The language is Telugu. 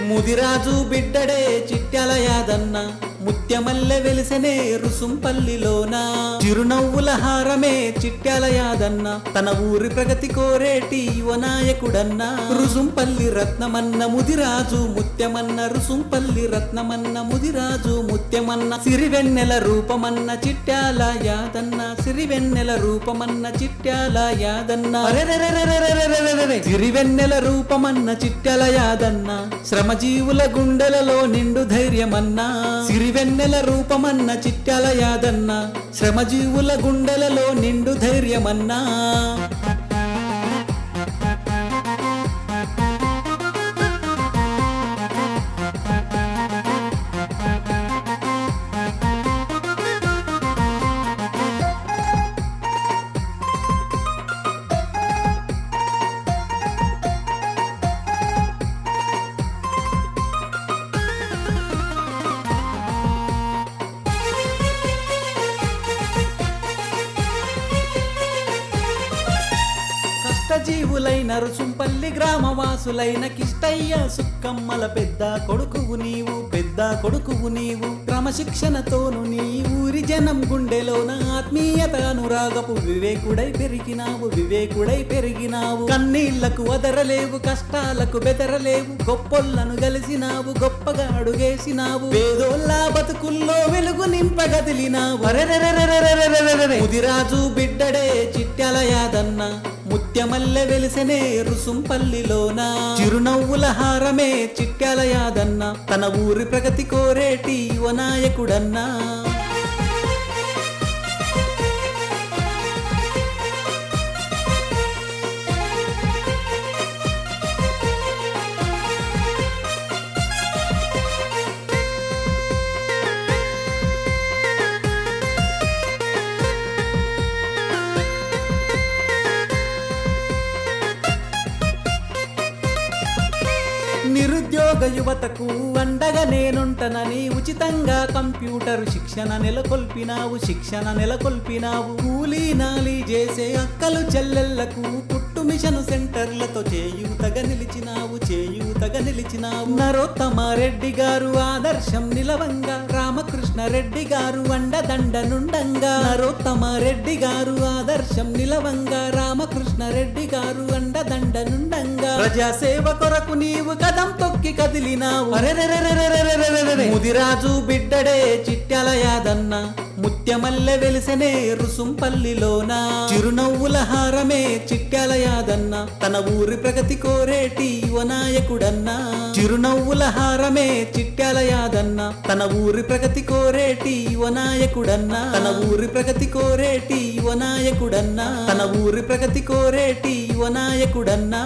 ముదిరాజు బిడ్డడే చిట్యాల యాదన్న ముత్యమల్లె వెలిసెనే రుసుంపల్లిలోన చిరునవ్వుల హారమే చిట్యాల యాదన్న తన ఊరి ప్రగతి కోరేటి యువ నాయకుడన్న రుసుంపల్లి రత్నమన్న ముదిరాజు ముత్యమన్న రుసుంపల్లి రత్నమన్న ముదిరాజు ముత్యమన్న సిరివెన్నెల రూపమన్న చిట్యాల యాదన్న సిరివెన్నెల రూపమన్న చిట్యాల యాదన్న సిరివెన్నెల రూపమన్న చిట్యాల యాదన్న శ్రమజీవుల గుండెలలో నిండు ధైర్యమన్నా సిరివెన్నెల రూపమన్న చిట్యాల యాదన్న శ్రమజీవుల గుండెలలో నిండు ధైర్యమన్నా జీవులైన రుసుంపల్లి గ్రామవాసులైన కిష్టయ్య సుక్కమ్మల పెద్ద కొడుకువు నీవు క్రమశిక్షణతోను నీ ఊరి జనం గుండెలోన ఆత్మీయత అనురాగపు వివేకుడై పెరిగినావు కన్నీళ్లకు వదరలేవు కష్టాలకు బెదరలేవు గొప్పొల్లను గలిసినావు గొప్పగా అడుగేసినావు పేదోళ్ళ బతుకుల్లో వెలుగు నింపగదిలినావు ముదిరాజు బిడ్డడే చిట్యాల యాదన్న ముత్యమల్లె వెలిసెనే రుసుంపల్లిలోన చిరునవ్వుల హారమే చిట్యాల యాదన్న తన ఊరి ప్రగతి కోరేటి యువ నాయకుడన్నా నిరుద్యోగ యువతకు అండగా నేనుంటనని ఉచితంగా కంప్యూటర్ శిక్షణ నెలకొల్పినావు కూలీ నాలి చేసే అక్కలు చెల్లెళ్లకు కుట్టు మిషన్ సెంటర్లతో చేయూతగా నిలిచినావు నరోత్తమారెడ్డి గారు ఆదర్శం నిలవంగా రామకృష్ణారెడ్డి గారు అండదండనుండంగా నరోత్తమారెడ్డి గారు ఆదర్శం నిలవంగా రామకృష్ణారెడ్డి గారు అండదండనుండంగా ప్రజాసేవ కొరకు నీవు కదం తొక్కి కదిలినావు ముదిరాజు బిడ్డడే చిట్యాల యాదన్న ముత్యమల్లె వెలిసెనే రుసుంపల్లిలోన చిరునవ్వుల హారమే చిట్యాల యాదన్న తన ఊరి ప్రగతి కోరేటి యువ నాయకుడన్నా చిరునవ్వుల హారమే చిట్యాల యాదన్న తన ఊరి ప్రగతి కోరేటి యువ నాయకుడన్నా తన ఊరి ప్రగతి కోరేటి యువ నాయకుడన్నా తన ఊరి ప్రగతి కోరేటి యువ నాయకుడన్నా